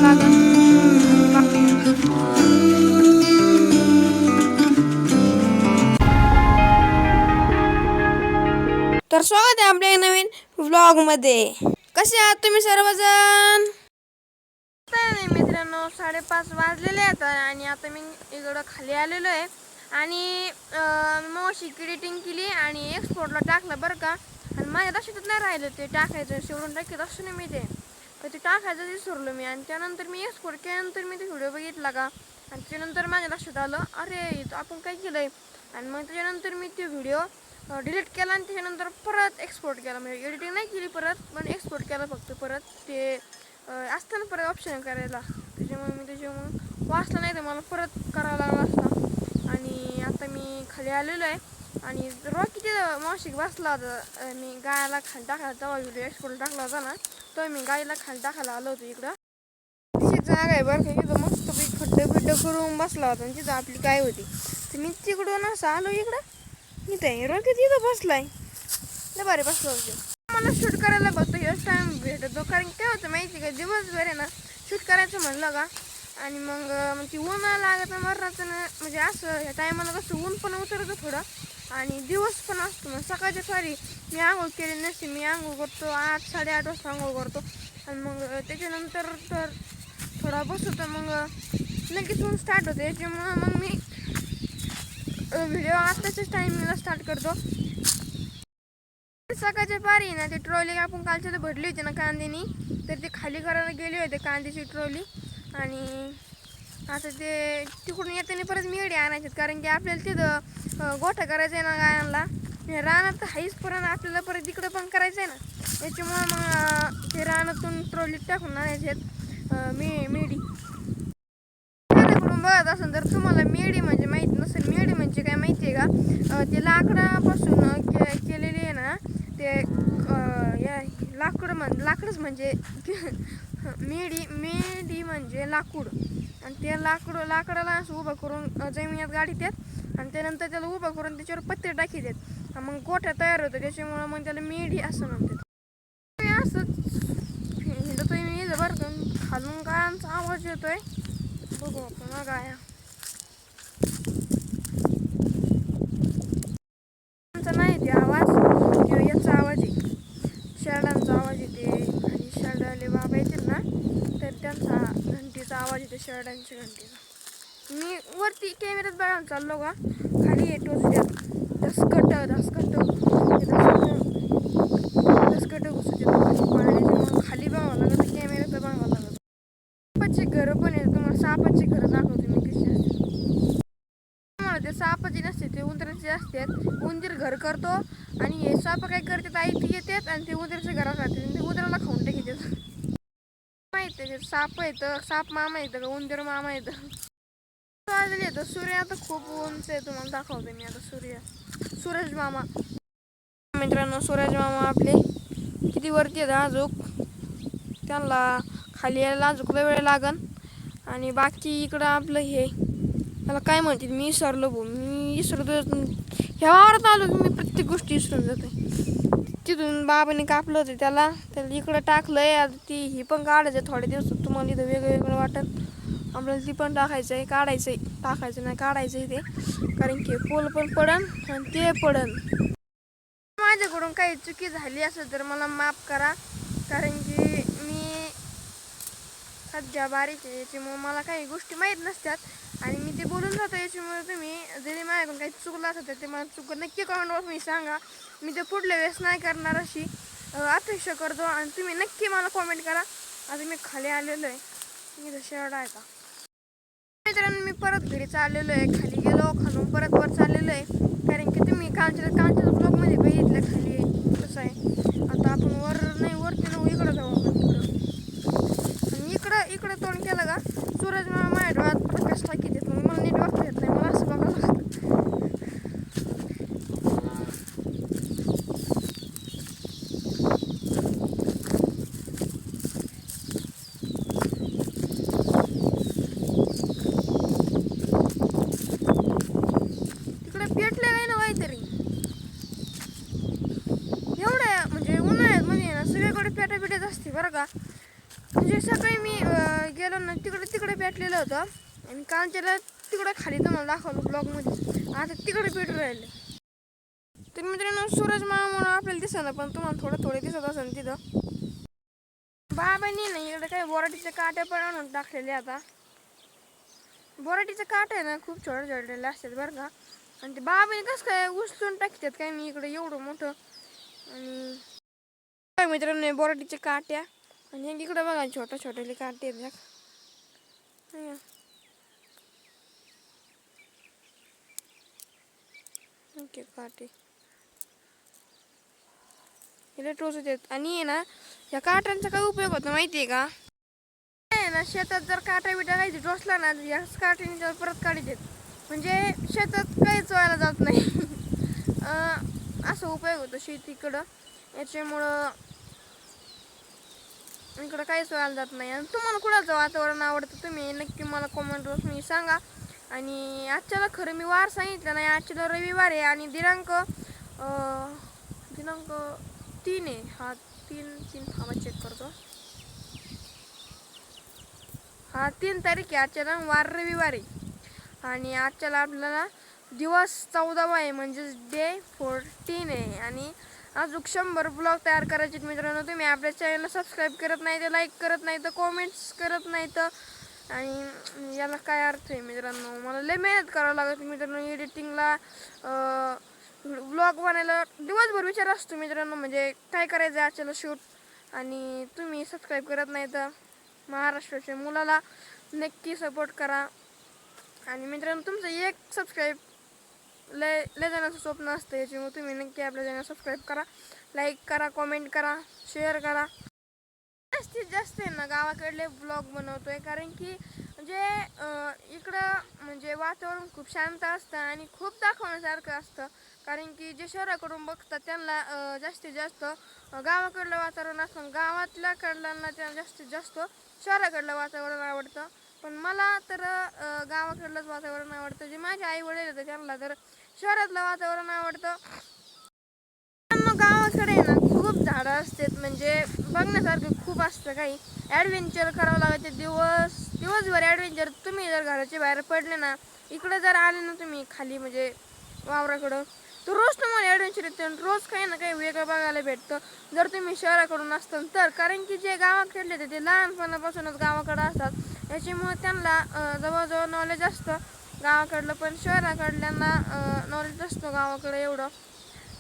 लागेल. तर स्वागत आहे आपल्या नवीन व्लॉगमध्ये. कसे आहात तुम्ही सर्वजण? नाही मित्रांनो, 5:30 वाजलेले आहेत आणि आता मी इकडं खाली आलेलो आहे आणि मग एडिटिंग केली आणि एक्सपोर्टला टाकलं बरं का. आणि माझ्या लक्षातच नाही राहिलं ते टाकायचं, शेवटून टाकीत असं नाही मी ते टाकायचं विसरलो मी. आणि त्यानंतर मी एक्सपोर्ट केल्यानंतर मी ते व्हिडिओ बघितला का, आणि त्याच्यानंतर माझ्या लक्षात आलं अरे आपण काय केलं आहे. आणि मग त्याच्यानंतर मी ते व्हिडिओ डिलीट केला आणि त्याच्यानंतर परत एक्सपोर्ट केला. म्हणजे एडिटिंग नाही केली परत, पण एक्सपोर्ट केला फक्त परत. ते असताना परत ऑप्शन करायला, त्याच्यामुळे वाचलं नाही तर मला परत करावं लागला असता. आणि आता मी खाली आलेलो आहे आणि रॉकी तिथं मावशिक बसला होता. मी गायला खाली टाकायला तेव्हा व्हिडिओ एक्सपोर्ट टाकला होता ना, तो मी गायला खाली टाकायला आलो होतो इकडं. तिची जागा आहे बरं का, तिथं मस्त खड्डं करून बसला होता आणि तिथं आपली गाय होती. तर मी तिकडून असं आलो इकडं, इथं आहे रॉकी तिथं बसलाय. लय भारी बसला होतो. मला शूट करायला बघतो हेच टाईम भेटतो, कारण काय होतं माहिती का, दिवसभर आहे ना शूट करायचं म्हणलं का आणि मग ती ऊन लागत मरणाचं ना. म्हणजे असं ह्या टायमाला कसं ऊन पण उतरतं थोडं आणि दिवस पण असतो. मग सकाळच्या सारी मी आंघोळ केली नसते, मी आंघोळ करतो 8-8:30 वाजता आंघोळ करतो आणि मग त्याच्यानंतर तर थोडा बसतो, मग लगेच ऊन स्टार्ट होते. त्याच्यामुळं मग मी व्हिडिओ आत्ताच्याच टायमिंगला स्टार्ट करतो. सकाळच्या पारी ना ते ट्रॉली आपण कालच्या तर भरली होती ना कांद्यानी, तर ते खाली करायला गेले होते कांद्याची ट्रॉली. आणि आता ते तिकडून येताना परत मेढी आणायचे, कारण की आपल्याला तिथं गोठा करायचा आहे ना गायांना. रानात तर हाईच, परत आपल्याला परत इकडं पण करायचं आहे ना, त्याच्यामुळं मग ते रानातून ट्रॉलीत टाकून आणायचे आहेत मेढी. बघत असेल तर तुम्हाला मेढी म्हणजे माहीत नसेल. मेढी म्हणजे काय माहिती आहे का, ते लाकडापासून केलेली आहे ना, ते लाकडच म्हणजे मेढी म्हणजे लाकूड. आणि ते लाकडाला असं उभं करून जमिनीत गाडीत येत आणि त्यानंतर त्याला उभं करून त्याच्यावर पत्ते टाकीत येत, मग गोठ्या तयार होतं. त्याच्यामुळं मग त्याला मेढी असं म्हणतात. असंच हिंडतोय मी बरं का, खालून गायांचा आवाज येतोय. बघू आपण गाया नाही ते आवाज किंवा याचा आवाज आहे, शेळ्यांचा आवाज येते. आणि शेळ्याले बाबा येतील ना, तर त्यांचा घंटीचा आवाज येते, शेळ्यांच्या घंटीचा. मी वरती कॅमेऱ्यात बघायला चाललो का, खाली येतोच त्या दसकट घुसत येतो पाण्याच्या. खाली बघावं लागतं, कॅमेऱ्यात बघावं लागतं. सापाची घरं पण आहे, तुम्हाला सापाची घरं दाखवते मी कशी असते. मला ते सापाची नसते, ते उंदराचे असतात. उंदीर घर करतो आणि हे साप काय करतात, आई ती येतात आणि ते उंदराच्या घरात राहतात आणि ते उंदराला खाऊन टाकतात. माहिती आहे साप येतं, साप मामा येतं का उंदीर मामा येतं. वाजले येतं. सूर्य आता खूप उंच आहे, तुम्हाला दाखवते मी आता सूरज मामा. मित्रांनो, सूरज मामा आपले किती वरती आहेत अजूक, त्यांना खाली यायला अजूक वेळ लागन. आणि बाकी इकडं आपलं हे त्याला काय म्हणतील मी विसरलो भाऊ, मी विसरतो. ह्या वावरात आलो की मी प्रत्येक गोष्टी विसरून जाते. तिथून बाबाने कापलं होतं त्याला इकडं टाकलंय. आता ती ही पण काढायचं थोड्या दिवसात, तुम्हाला इथं वेगळं वाटत. आपल्याला ती पण टाकायचं आहे, काढायचं आहे, टाकायचं नाही काढायचं आहे ते, कारण की पोल पण पडन आणि ते पडन. माझ्याकडून काही चुकी झाली असेल तर मला माफ करा, कारण की मी सध्या बारीक आहे, याच्यामुळे मला काही गोष्टी माहीत नसतात आणि मी ते बोलून जातो. याच्यामुळे तुम्ही जरी माझ्याकडून काही चुकलं असेल तर ते मला नक्की कमेंटवर मी सांगा. मी ते पुढल्या वेळेस नाही करणार अशी अपेक्षा करतो आणि तुम्ही नक्की मला कमेंट करा. आता मी खाली आलेलो आहे, मी तर शेवडा आहे का मित्रांनो, मी परत घरी चाललेलो आहे. खाली गेलो, खालून परत वर चाललेलो आहे, कारण की तुम्ही कालच्या ब्लॉगमध्ये बघितलं खाली कसं आहे. आता आपण वर नाही, वरती ना इकडं जाऊ आपण आणि इकडं तोंड केलं का सूरज माझ्या डोळ्यात प्रकाश टाकीत येत. मग मला नीट वाटता येत नाही, मला असं बघावं लागतं. सगळीकडे पेटापेटच असते बरं का. म्हणजे सकाळी मी गेलो कालच्याला ना तिकडे तिकडे पेटलेलं होतं आणि कालच्याला तिकडे खाली तुम्हाला दाखवलं ब्लॉगमध्ये. आता तिकडे पेटून राहिले. तर मित्रांनो सूरज मामा म्हणून आपल्याला दिसत पण तुम्हाला थोडे दिसत असेल तिथं. बाबांनी नाही इकडे काही बोराटीचे काटे पण आणून टाकलेले. आता बोराटीचे काटे आहे ना खूप छोटे असतात बरं का. आणि ते बाबांनी कसं काय उचलून टाकतात काय मी इकडे एवढं मोठं. आणि काय मित्रांनो बोराटीचे काट्या आणि इकडे बघा छोटे काटे आहेत. ओके काटे इथे टोचत आहेत. आणि आहे ना या काट्यांचा काय उपयोग होतो माहिती आहे का. ना शेतात जर काटा बिटा काही टोचला ना या काट्याने परत काढीत आहेत. म्हणजे शेतात काहीच व्हायला जात नाही. असा उपयोग होतो शेतीकडं. याच्यामुळं इकडं काहीच व्हायला जात नाही. आणि तुम्हाला कुणाचं वातावरण आवडतं तुम्ही नक्की मला कॉमेंट बॉक्समध्ये सांगा. आणि आजच्याला खरं मी वार सांगितलं नाही. आजच्याला रविवार आहे आणि दिनांक 3 आहे. हा 3 थांबा चेक करतो. हा 3 तारीख आहे. आजच्याला वार रविवार आहे. आणि आजच्याला आपल्याला दिवस 14वा आहे म्हणजे डे 14 आहे. आणि अजून 100 ब्लॉग तयार करायचे मित्रांनो. तुम्ही आपल्या चॅनलला सबस्क्राईब करत नाही तर लाईक करत नाही तर कॉमेंट्स करत नाही तर आणि याला काय अर्थ आहे मित्रांनो. मला लय मेहनत करावं लागते मित्रांनो. एडिटिंगला ब्लॉग बनायला दिवसभर विचार असतो मित्रांनो. म्हणजे काय करायचं आहे आजच्याला शूट. आणि तुम्ही सबस्क्राईब करत नाही तर महाराष्ट्राच्या मुलाला नक्की सपोर्ट करा. आणि मित्रांनो तुमचं एक सबस्क्राईब लय जणांचं स्वप्न असतं. याच्यामुळे तुम्ही नक्की आपल्या चॅनल सबस्क्राईब करा, लाईक करा, कॉमेंट करा, शेअर करा. जास्तीत जास्त आहे ना गावाकडले ब्लॉग बनवतोय कारण की म्हणजे इकडं म्हणजे वातावरण खूप शांत असतं आणि खूप दाखवण्यासारखं असतं. कारण की जे शहराकडून बघतात त्यांना जास्तीत जास्त गावाकडलं वातावरण असतं. गावातल्या कडल्यांना त्यांना जास्तीत जास्त शहराकडलं वातावरण आवडतं. पण मला तर गावाकडलंच वातावरण आवडतं. जे माझे आई वडील होते त्यांना तर शहरातलं वातावरण आवडतं. गावाकडे ना खूप झाडं असतात म्हणजे बघण्यासारखं खूप असतं. काही ॲडव्हेंचर करावं लागते. दिवसभर ॲडव्हेंचर. तुम्ही जर घराच्या बाहेर पडले ना इकडं जर आले ना तुम्ही खाली म्हणजे वावराकडं तर रोज तुम्हाला ॲडव्हेंचर येते. रोज काही ना काही वेगळं बघायला भेटतं जर तुम्ही शहराकडून असताल तर. कारण की जे गावाकडले ते लहानपणापासूनच गावाकडं असतात. याच्यामुळे त्यांना जवळजवळ नॉलेज असतं गावाकडलं. पण शहराकडल्यांना नॉलेज नसतं गावाकडं एवढं.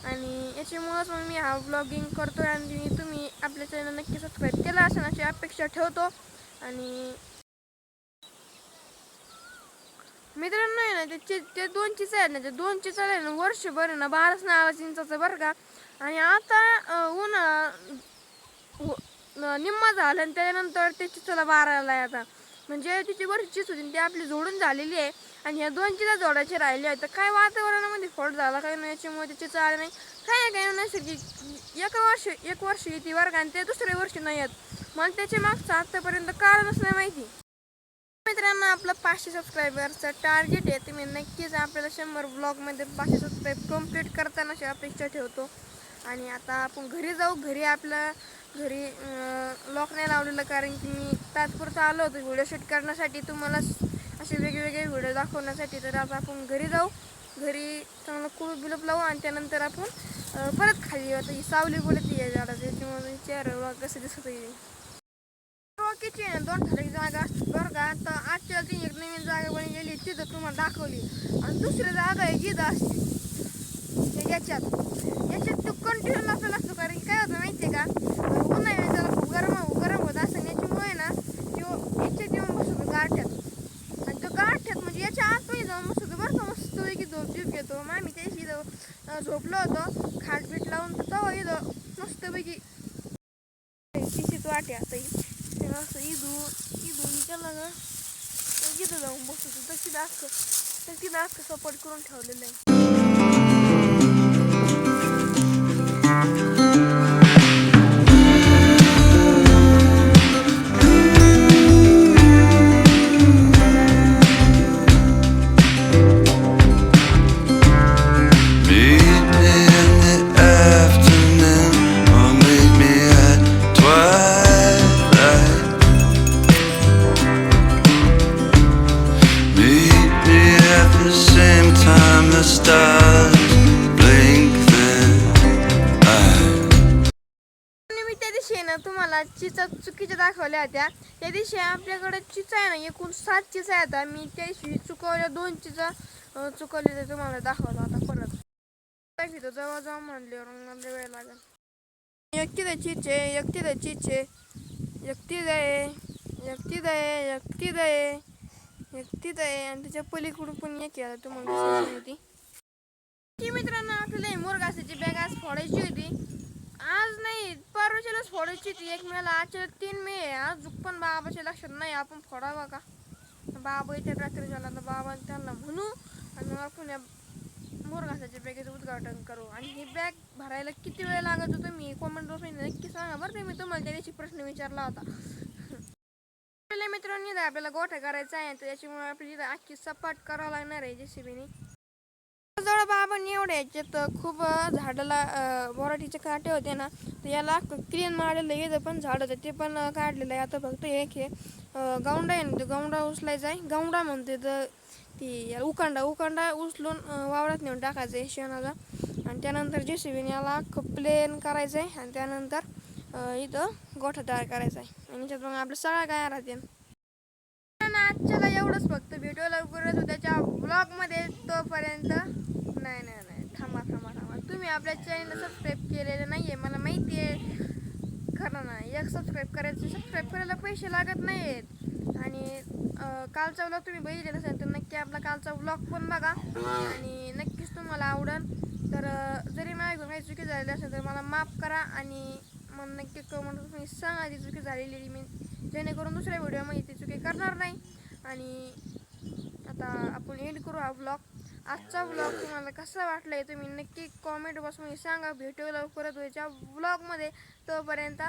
आणि याच्यामुळंच मग मी हा ब्लॉगिंग करतो आहे. आणि तुम्ही आपल्या चॅनल नक्की सबस्क्राईब केला असेल अशी अपेक्षा ठेवतो. आणि मित्रांनो आहे ना ते 2 चिचा आहेत ना ते 2 चिचा आहे ना वर्षभर आहे ना 12 नारळ चिंचाचं बरं का. आणि आता निम्मा झालं आणि त्याच्यानंतर ते चिचाला 12 आहे आता. म्हणजे तिची वर्षी चिच होती ती आपली जोडून झालेली आहे. आणि ह्या 2 चिचा जोडायचे राहिले आहेत. तर काय वातावरणामध्ये फॉल्ट झाला काय नाही याच्यामुळे ते चिचा आले नाही. काही नैसर्गिक एक वर्ष येते बरं का. आणि ते दुसऱ्या वर्षी नाही येत. मला त्याच्या मागचं आतापर्यंत कारणच नाही माहिती. मित्रांनो आपलं 500 सबस्क्रायबरचं टार्गेट आहे. तुम्ही नक्कीच आपल्याला 100 ब्लॉगमध्ये 500 सबस्क्राईब कम्प्लीट करताना अशी अपेक्षा ठेवतो. आणि आता आपण घरी जाऊ. घरी लॉक नाही लावलेलं कारण की मी तात्पुरतं आलो होतो व्हिडिओ शूट करण्यासाठी तुम्हाला असे वेगवेगळे व्हिडिओ दाखवण्यासाठी. तर आता आपण घरी जाऊ. घरी चांगलं कुलूप लावू आणि त्यानंतर आपण परत खाली येऊ. आता ही सावली बोलत आहे झाडाचं त्याच्यामुळे चेहरा कसं दिसत येईल. किती 2 ठराविक जागा असतात बरं का. तर आजच्या ती एक नवीन जागा बनलेली तिथं तुम्हाला दाखवली. आणि दुसरी जागा आहे जिथं असते याच्यात तो कंटिन्यू नसला असतो. कारण की काय होतं माहिती आहे का उन्हाळ्यात त्याला खूप गरम होत असतं. याच्यामुळे ना तो याच्यात येऊन बसतो गारठ्यात. आणि तो गारठ्यात म्हणजे याच्या आतमध्ये जाऊन बसतो बरं का. मस्तपैकी झोप घेतो. आम्ही त्याशी इथं झोपलो होतो खाटपीट लावून. तर तेव्हा इथं मस्तपैकी तिशीच वाटे आता असं इथून त्याला ना तिथं जाऊन बसतो. तर तिथं अख्खं सपोर्ट करून ठेवलेलं आहे. चिचा चुकीच्या दाखवल्या होत्या. त्या दिवशी आपल्याकडे चिचा आहे ना, एकूण 7 चिचा आहेत. मी त्या दिवशी चुकवल्या 2 चिचा चुकवले, ते तुम्हाला दाखवलं आता परत. तिथं जवळ म्हणल्यावर मला वेळ लागेल. एकटी चिचे, एकटी चिचे, एकटी दे, एकटी दे, एकटी दे, एकटी दे. आणि त्याच्या पलीकडून पण एक केला तुम्हाला होती की मित्रांनो. आपल्याला मोरगासाची बॅग आज फोडायची होती. आज नाही, परवाच्यालाच फोडायची होती. 1 मेला, आजच्या 3 मे आहे. आज पण बाबाच्या लक्षात नाही आपण फोडावा का. बाबा येतात रात्री झाला तर बाबा त्यांना म्हणू आणि मग आपण या मोरगासाच्या बॅगेचं उद्घाटन करू. आणि ही बॅग भरायला किती वेळ लागत होतं मी कॉमेंट बॉक्समध्ये नक्की सांगा बरं. ते मी तुम्हाला त्या दिवशी प्रश्न विचारला होता. मित्रांनी आपल्याला गोठा करायचा आहे, तर त्याच्यामुळे आपल्याला अख्खी सपाट करावं लागणार आहे जेसीबीने. जवळ बाबांनी एवढ्या याच्यात खूप झाडाला बोराटीचे काटे होते ना, तर याला क्लीन मारलेलं येतं, पण झाड होतं ते पण काढलेलं आहे. आता फक्त एक हे गौंडा आहे ना, ते गौंडा उचलायचा आहे. गौंडा म्हणते तर ती उकांडा उचलून वावरात नेऊन टाकायचं आहे शेणाला. आणि त्यानंतर जेसीबीने याला प्लेन करायचं आहे. आणि त्यानंतर इथं गोठा तयार करायचा आहे. आणि त्याच्यात मग आपलं सगळं काय राहते. आजच्याला एवढंच फक्त. व्हिडिओ लवकरच उद्याच्या ब्लॉगमध्ये. तोपर्यंत नाही थांबा. तुम्ही आपल्या चॅनलला सबस्क्राईब केलेलं नाही आहे मला माहिती आहे. खरं ना, एक सबस्क्राईब करायला पैसे लागत नाही आहेत. आणि कालचा व्लॉग तुम्ही बघितले नसेल तर नक्की आपला कालचा व्लॉग पण बघा. आणि नक्कीच तुम्हाला आवडेल. तर जरी माझ्याकडून काही चुकी झालेली असेल तर मला माफ करा. आणि मग नक्की कमेंट तुम्ही सांगा ती चुकी झालेली, मी जेणेकरून दुसऱ्या व्हिडिओमध्ये ती चुकी करणार नाही. आणि आता आपण एंड करू हा व्लॉग. आजचा व्लॉग तुम्हाला कसा वाटला आहे तुम्ही नक्की कॉमेंट बॉक्समध्ये सांगा. भेटू लवकरच व्हायच्या व्लॉगमध्ये. तोपर्यंत